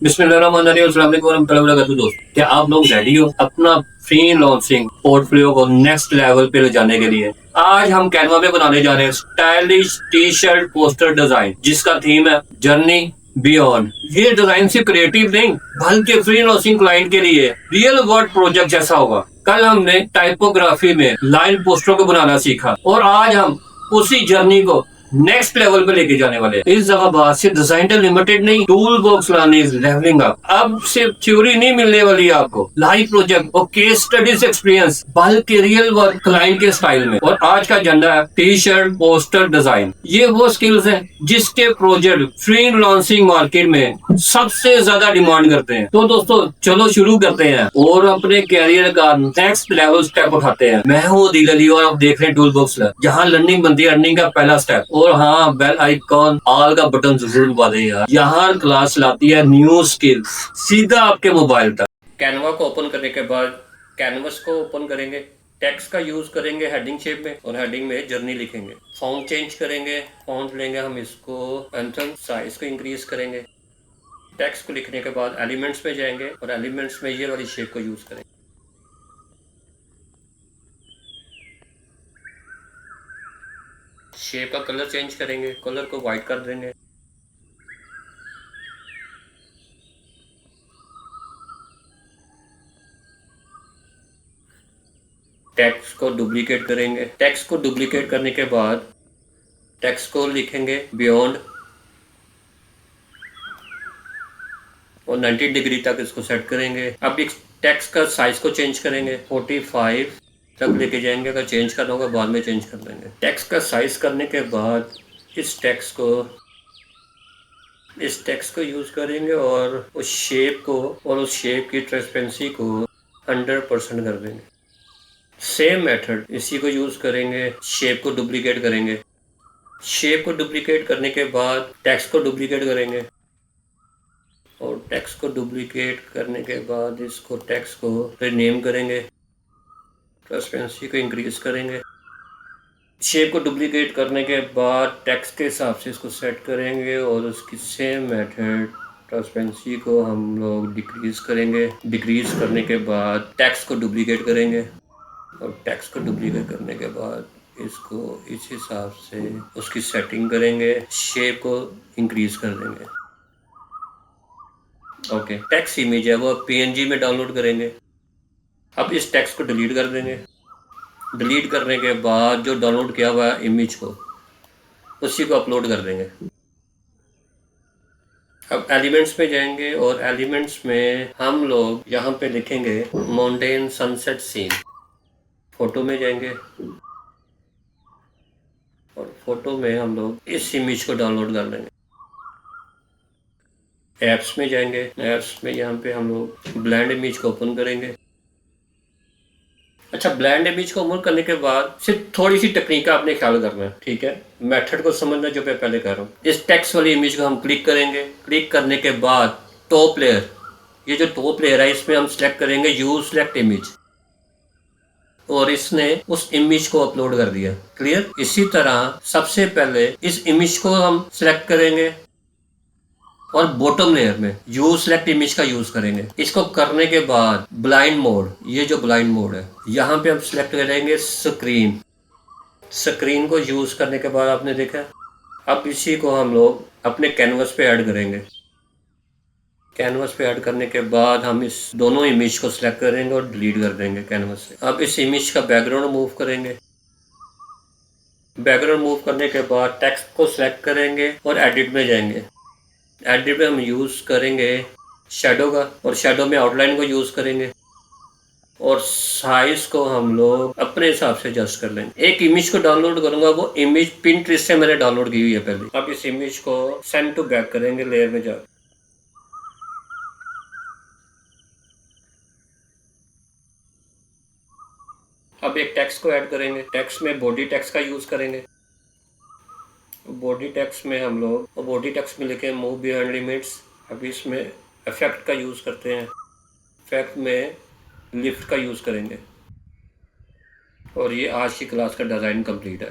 बिस्मिल्लाहिर्रहमानिर्रहीम, अस्सलाम वालेकुम वरहमतुल्लाहि वबरकातुहू। दोस्त, क्या आप लोग रेडी हो अपना फ्री लॉन्चिंग पोर्टफोलियो को नेक्स्ट लेवल पे ले जाने के लिए? आज हम कैनवा पे बनाने जा रहे हैं stylish T shirt poster design, जिसका थीम है जर्नी बियॉन्ड। ये डिजाइन सिर्फ क्रिएटिव नहीं बल्कि फ्री लॉन्चिंग क्लाइंट के लिए रियल वर्ल्ड प्रोजेक्ट जैसा होगा। कल हमने टाइपोग्राफी में लाइन पोस्टरों को बनाना सीखा और आज हम उसी जर्नी को नेक्स्ट लेवल पे लेके जाने वाले हैं। इस जगह बात सिर्फ डिजाइन लिमिटेड नहीं, टूल बॉक्स लाने लेवलिंग अप। अब सिर्फ थ्योरी नहीं मिलने वाली है आपको, लाइव प्रोजेक्ट और केस स्टडीज एक्सपीरियंस बल्कि रियल वर्क क्लाइंट के स्टाइल में। और आज का एजेंडा है टी शर्ट पोस्टर डिजाइन। ये वो स्किल्स हैं जिसके प्रोजेक्ट फ्री लॉन्चिंग मार्केट में सबसे ज्यादा डिमांड करते हैं। तो दोस्तों चलो शुरू करते हैं और अपने कैरियर का नेक्स्ट लेवल स्टेप उठाते हैं। मैं हूँ दिल अली और आप देख रहे हैं टूल बॉक्स, जहाँ लर्निंग बनती है अर्निंग का पहला स्टेप। और हाँ, बेल आइकॉन ऑल का बटन जरूर दबा दें यार। यहाँ क्लास लाती है न्यू स्किल सीधा आपके मोबाइल तक। कैनवा को ओपन करने के बाद कैनवस को ओपन करेंगे, टेक्स्ट का यूज करेंगे हेडिंग शेप में और हेडिंग में जर्नी लिखेंगे। फॉन्ट चेंज करेंगे, फॉन्ट लेंगे हम इसको एंथम, साइज को इंक्रीज करेंगे। टेक्स्ट को लिखने के बाद एलिमेंट्स में जाएंगे और एलिमेंट्स में ये वाली शेप को यूज करेंगे। शेप का कलर चेंज करेंगे, कलर को व्हाइट कर देंगे। टेक्स्ट को डुप्लीकेट करेंगे। टेक्स्ट को डुप्लीकेट करने के बाद टेक्स्ट को लिखेंगे बियॉन्ड और 90 डिग्री तक इसको सेट करेंगे। अब इस टेक्स्ट का साइज को चेंज करेंगे, 45 तक लेके जाएंगे। अगर चेंज करना होगा बाद में चेंज कर देंगे। टेक्स्ट का साइज करने के बाद इस टेक्स्ट को यूज करेंगे और उस शेप की ट्रांसपेरेंसी को 100% कर देंगे। सेम मेथड इसी को यूज करेंगे, शेप को डुप्लीकेट करेंगे। शेप को डुप्लीकेट करने के बाद टेक्स्ट को डुप्लीकेट करेंगे और टेक्स्ट को डुप्लीकेट करने के बाद इसको टेक्स्ट को रीनेम करेंगे, ट्रांसपेरेंसी को इंक्रीज करेंगे। शेप को डुप्लीकेट करने के बाद टेक्स्ट के हिसाब से इसको सेट करेंगे और उसकी सेम मेथड ट्रांसपेरेंसी को हम लोग डिक्रीज करेंगे। डिक्रीज करने के बाद टेक्स्ट को डुप्लीकेट करेंगे और टेक्स्ट को डुप्लीकेट करने के बाद इसको इस हिसाब से उसकी सेटिंग करेंगे, शेप को इंक्रीज कर देंगे। ओके, टेक्स्ट इमेज है वो पीएनजी में डाउनलोड करेंगे। अब इस टेक्स्ट को डिलीट कर देंगे। डिलीट करने के बाद जो डाउनलोड किया हुआ है इमेज को उसी को अपलोड कर देंगे। अब एलिमेंट्स में जाएंगे और एलिमेंट्स में हम लोग यहाँ पे लिखेंगे माउंटेन सनसेट सीन। फोटो में जाएंगे और फोटो में हम लोग इस इमेज को डाउनलोड कर लेंगे। ऐप्स में जाएंगे, ऐप्स में यहाँ पे हम लोग ब्लेंड इमेज को ओपन करेंगे। अच्छा, ब्लेंड इमेज को ओपन करने के बाद सिर्फ थोड़ी सी टेक्निक का आपने ख्याल करना है, ठीक है? मेथड को समझना जो मैं पहले कर रहा हूँ। इस टेक्स्ट वाली इमेज को हम क्लिक करेंगे। क्लिक करने के बाद टॉप लेयर, ये जो टॉप लेयर है इसमें हम सिलेक्ट करेंगे यूज सिलेक्ट इमेज और इसने उस इमेज को अपलोड कर दिया। क्लियर? इसी तरह सबसे पहले इस इमेज को हम सिलेक्ट करेंगे और बॉटम लेयर में यूज सिलेक्ट इमेज का यूज करेंगे। इसको करने के बाद ब्लाइंड मोड, ये जो ब्लाइंड मोड है यहाँ पे हम सिलेक्ट करेंगे स्क्रीन। स्क्रीन को यूज करने के बाद आपने देखा, अब इसी को हम लोग अपने कैनवस पे ऐड करेंगे। कैनवस पे ऐड करने के बाद हम इस दोनों इमेज को सिलेक्ट करेंगे और डिलीट कर देंगे कैनवस से। अब इस इमेज का बैकग्राउंड मूव करेंगे। बैकग्राउंड मूव करने के बाद टेक्स्ट को सिलेक्ट करेंगे और एडिट में जाएंगे। एडिट में हम यूज़ करेंगे शेडो का और शेडो में आउटलाइन को यूज़ करेंगे और साइज को हम लोग अपने हिसाब से एडजस्ट कर लेंगे। एक इमेज को डाउनलोड करूंगा, वो इमेज पिंटरेस्ट से मैंने डाउनलोड की हुई है पहले। अब इस इमेज को सेंड टू बैक करेंगे लेयर में जाकर। अब एक टेक्स्ट को ऐड करेंगे। टेक्स्ट में बॉडी टेक्स्ट का यूज़ करेंगे। बॉडी टेक्स्ट में हम लोग बॉडी टेक्स्ट में लिखे मूव बिहाइंड लिमिट्स। अब इसमें इफेक्ट का यूज़ करते हैं। इफेक्ट में लिफ्ट का यूज़ करेंगे और ये आज की क्लास का डिज़ाइन कंप्लीट है।